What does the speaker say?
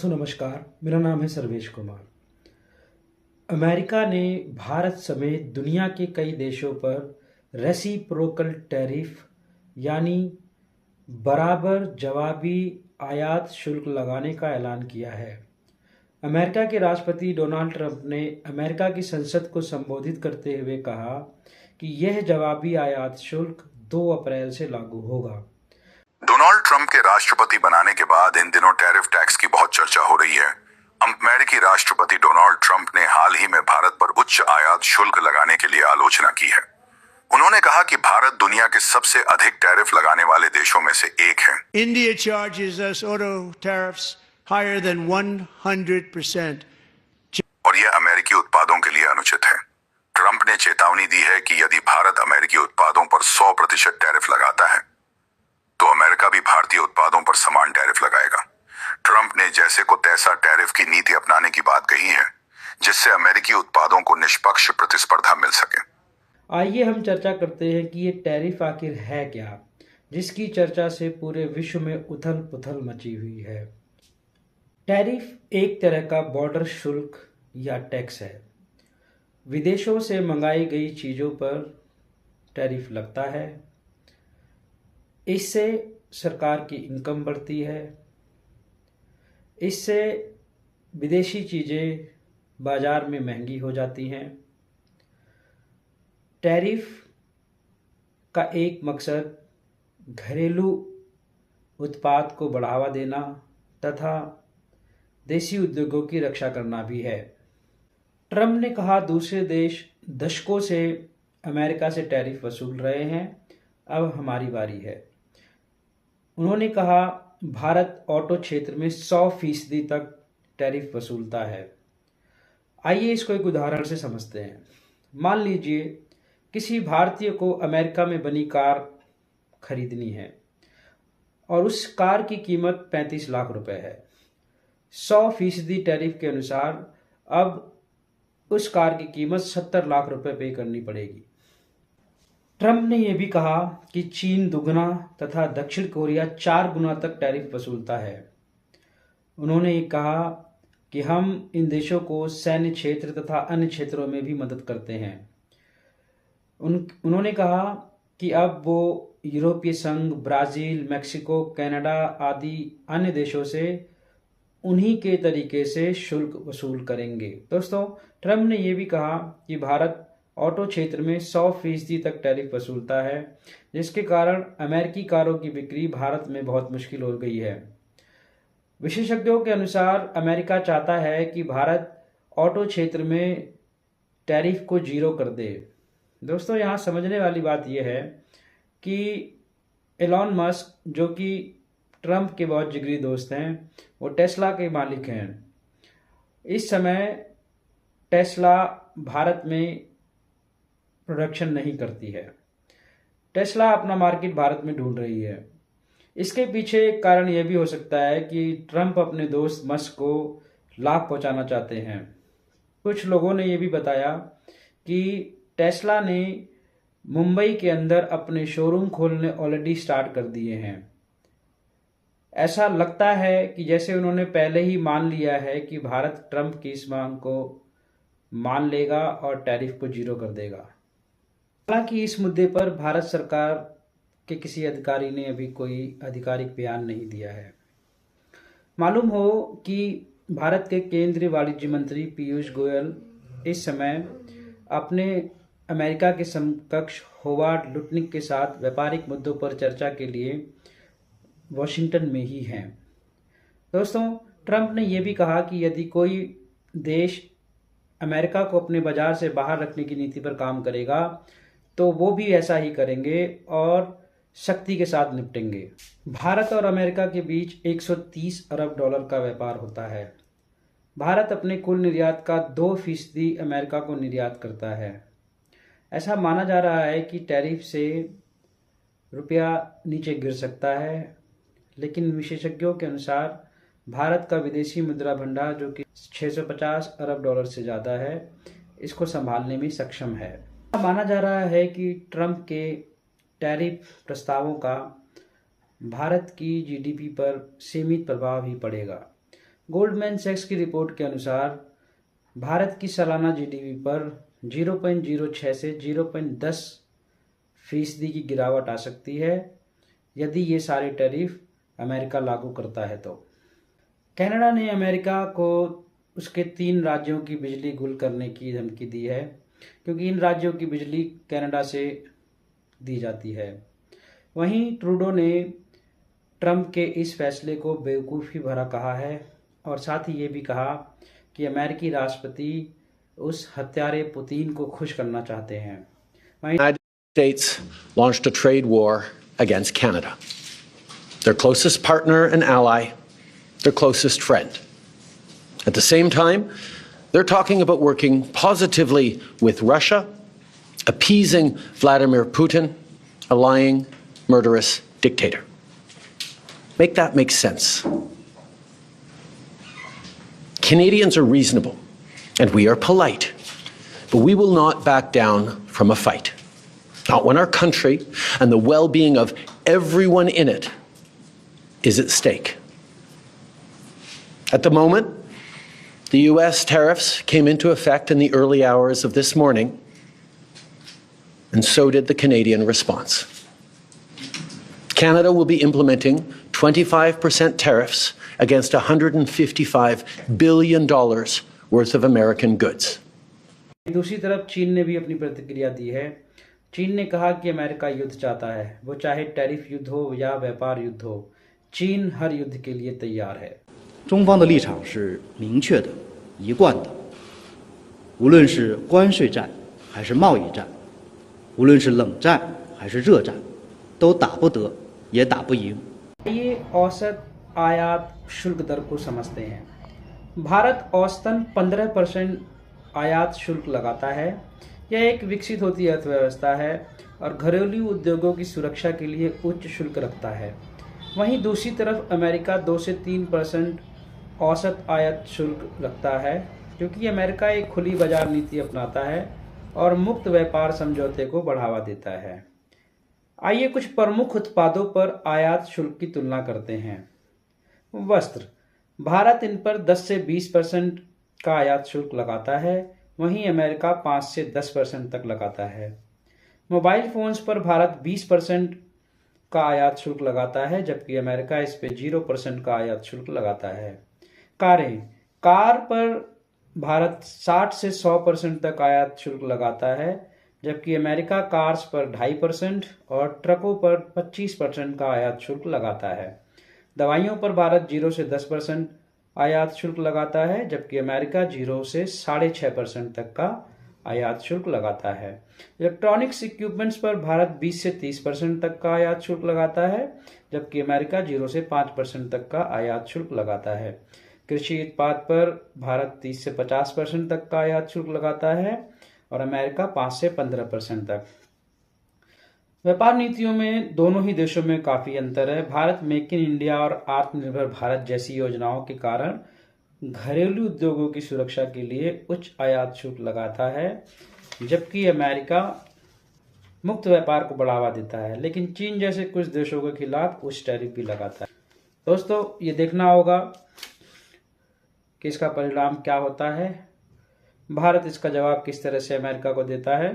दोस्तों नमस्कार, मेरा नाम है सर्वेश कुमार। अमेरिका ने भारत समेत दुनिया के कई देशों पर रेसिप्रोकल टैरिफ यानी बराबर जवाबी आयात शुल्क लगाने का ऐलान किया है। अमेरिका के राष्ट्रपति डोनाल्ड ट्रंप ने अमेरिका की संसद को संबोधित करते हुए कहा कि यह जवाबी आयात शुल्क 2 अप्रैल से लागू होगा। डोनाल्ड ट्रंप के राष्ट्रपति बनाने के बाद इन दिनों टैरिफ टैक्स की बहुत चर्चा हो रही है। अमेरिकी राष्ट्रपति डोनाल्ड ट्रंप ने हाल ही में भारत पर उच्च आयात शुल्क लगाने के लिए आलोचना की है। उन्होंने कहा कि भारत दुनिया के सबसे अधिक टैरिफ लगाने वाले देशों में से एक है। India charges us auto tariffs higher than 100%. और यह अमेरिकी उत्पादों के लिए अनुचित है। ट्रंप ने चेतावनी दी है कि यदि भारत अमेरिकी उत्पादों पर 100% टैरिफ लगाता है तो अमेरिका भी भारतीय उत्पादों पर समान टैरिफ लगाएगा। ट्रंप ने जैसे को तैसा टैरिफ की नीति अपनाने की बात कही है, जिससे अमेरिकी उत्पादों को निष्पक्ष प्रतिस्पर्धा मिल सके। आइए हम चर्चा करते हैं कि ये टैरिफ आखिर है क्या, जिसकी चर्चा से पूरे विश्व में उथल पुथल मची हुई है। टैरिफ एक तरह का बॉर्डर शुल्क या टैक्स है। विदेशों से मंगाई गई चीज़ों पर टैरिफ लगता है। इससे सरकार की इनकम बढ़ती है। इससे विदेशी चीज़ें बाज़ार में महंगी हो जाती हैं। टैरिफ का एक मकसद घरेलू उत्पाद को बढ़ावा देना तथा देसी उद्योगों की रक्षा करना भी है। ट्रंप ने कहा दूसरे देश दशकों से अमेरिका से टैरिफ वसूल रहे हैं, अब हमारी बारी है। उन्होंने कहा भारत ऑटो क्षेत्र में 100% तक टैरिफ वसूलता है। आइए इसको एक उदाहरण से समझते हैं। मान लीजिए किसी भारतीय को अमेरिका में बनी कार खरीदनी है और उस कार की कीमत 35 लाख रुपए है। 100% टैरिफ के अनुसार अब उस कार की कीमत 70 लाख रुपए पे करनी पड़ेगी। ट्रंप ने यह भी कहा कि चीन दुगना तथा दक्षिण कोरिया 4 गुना तक टैरिफ वसूलता है। उन्होंने ये कहा कि हम इन देशों को सैन्य क्षेत्र तथा अन्य क्षेत्रों में भी मदद करते हैं। उन्होंने कहा कि अब वो यूरोपीय संघ, ब्राज़ील, मेक्सिको, कनाडा आदि अन्य देशों से उन्हीं के तरीके से शुल्क वसूल करेंगे। दोस्तों, ट्रंप ने यह भी कहा कि भारत ऑटो क्षेत्र में 100% तक टैरिफ वसूलता है, जिसके कारण अमेरिकी कारों की बिक्री भारत में बहुत मुश्किल हो गई है। विशेषज्ञों के अनुसार अमेरिका चाहता है कि भारत ऑटो क्षेत्र में टैरिफ को 0 कर दे। दोस्तों, यहाँ समझने वाली बात यह है कि एलॉन मस्क, जो कि ट्रंप के बहुत जिगरी दोस्त हैं, वो टेस्ला के मालिक हैं। इस समय टेस्ला भारत में प्रोडक्शन नहीं करती है। टेस्ला अपना मार्केट भारत में ढूंढ रही है। इसके पीछे एक कारण यह भी हो सकता है कि ट्रंप अपने दोस्त मस्क को लाभ पहुंचाना चाहते हैं। कुछ लोगों ने यह भी बताया कि टेस्ला ने मुंबई के अंदर अपने शोरूम खोलने ऑलरेडी स्टार्ट कर दिए हैं। ऐसा लगता है कि जैसे उन्होंने पहले ही मान लिया है कि भारत ट्रंप की इस मांग को मान लेगा और टैरिफ को 0 कर देगा। हालांकि इस मुद्दे पर भारत सरकार के किसी अधिकारी ने अभी कोई आधिकारिक बयान नहीं दिया है। मालूम हो कि भारत के केंद्रीय वाणिज्य मंत्री पीयूष गोयल इस समय अपने अमेरिका के समकक्ष होवार्ड लुटनिक के साथ व्यापारिक मुद्दों पर चर्चा के लिए वॉशिंगटन में ही हैं। दोस्तों, ट्रंप ने यह भी कहा कि यदि कोई देश अमेरिका को अपने बाजार से बाहर रखने की नीति पर काम करेगा तो वो भी ऐसा ही करेंगे और शक्ति के साथ निपटेंगे। भारत और अमेरिका के बीच 130 अरब डॉलर का व्यापार होता है। भारत अपने कुल निर्यात का 2% अमेरिका को निर्यात करता है। ऐसा माना जा रहा है कि टैरिफ से रुपया नीचे गिर सकता है, लेकिन विशेषज्ञों के अनुसार भारत का विदेशी मुद्रा भंडार, जो कि 650 अरब डॉलर से ज़्यादा है, इसको संभालने में सक्षम है। माना जा रहा है कि ट्रंप के टैरिफ प्रस्तावों का भारत की जीडीपी पर सीमित प्रभाव ही पड़ेगा। गोल्डमैन सैक्स की रिपोर्ट के अनुसार भारत की सालाना जीडीपी पर 0.06 से 0.10% की गिरावट आ सकती है यदि ये सारे टैरिफ अमेरिका लागू करता है तो। कनाडा ने अमेरिका को उसके 3 राज्यों की बिजली गुल करने की धमकी दी है क्योंकि इन राज्यों की बिजली कनाडा से दी जाती है। वहीं ट्रूडो ने ट्रंप के इस फैसले को बेवकूफ़ी भरा कहा है और साथ ही ये भी कहा कि अमेरिकी राष्ट्रपति उस हत्यारे पुतिन को खुश करना चाहते हैं। United States launched a trade war against Canada, their closest partner and ally, their closest friend. At the same time, they're talking about working positively with Russia, appeasing Vladimir Putin, a lying, murderous dictator. Make that make sense. Canadians are reasonable and we are polite, but we will not back down from a fight. Not when our country and the well-being of everyone in it is at stake. At the moment, the US tariffs came into effect in the early hours of this morning, and so did the Canadian response. Canada will be implementing 25% tariffs against $155 billion worth of American goods. दूसरी तरफ चीन ने भी अपनी प्रतिक्रिया दी है। चीन ने कहा कि अमेरिका युद्ध चाहता है, वो चाहे टैरिफ युद्ध हो या व्यापार युद्ध हो, चीन हर युद्ध के लिए तैयार है। 中方的立场是明确的、一贯的，无论是关税战还是贸易战，无论是冷战还是热战，都打不得，也打不赢。 ये औसत आयात शुल्क दर को समझते हैं। भारत औसतन 15% आयात शुल्क लगाता है। यह एक विकसित होती अर्थव्यवस्था है और घरेलू उद्योगों की सुरक्षा के लिए उच्च शुल्क रखता है। वहीं दूसरी तरफ अमेरिका 2 से 3% औसत आयात शुल्क रखता है क्योंकि अमेरिका एक खुली बाजार नीति अपनाता है और मुक्त व्यापार समझौते को बढ़ावा देता है। आइए कुछ प्रमुख उत्पादों पर आयात शुल्क की तुलना करते हैं। वस्त्र, भारत इन पर 10 से 20% का आयात शुल्क लगाता है, वहीं अमेरिका 5 से 10% तक लगाता है। मोबाइल फ़ोन्स पर भारत 20% का आयात शुल्क लगाता है जबकि अमेरिका इस पे 0% का आयात शुल्क लगाता है। कारें, कार पर भारत 60 से 100% तक आयात शुल्क लगाता है जबकि अमेरिका कार्स पर 2.5% और ट्रकों पर 25% का आयात शुल्क लगाता है। दवाइयों पर भारत 0 से 10% आयात शुल्क लगाता है जबकि अमेरिका 0 से 6.5% तक का आयात शुल्क लगाता है। इलेक्ट्रॉनिक्स इक्विपमेंट्स पर भारत 20 से 30% तक का आयात शुल्क लगाता है जबकि अमेरिका 0 से 5% तक का आयात शुल्क लगाता है। कृषि उत्पाद पर भारत 30 से 50% तक का आयात शुल्क लगाता है और अमेरिका 5 से 15% तक। व्यापार नीतियों में दोनों ही देशों में काफ़ी अंतर है। भारत मेक इन इंडिया और आत्मनिर्भर भारत जैसी योजनाओं के कारण घरेलू उद्योगों की सुरक्षा के लिए उच्च आयात शुल्क लगाता है जबकि अमेरिका मुक्त व्यापार को बढ़ावा देता है, लेकिन चीन जैसे कुछ देशों के खिलाफ उच्च टैरिफ भी लगाता है। दोस्तों, ये देखना होगा कि इसका परिणाम क्या होता है। भारत इसका जवाब किस तरह से अमेरिका को देता है।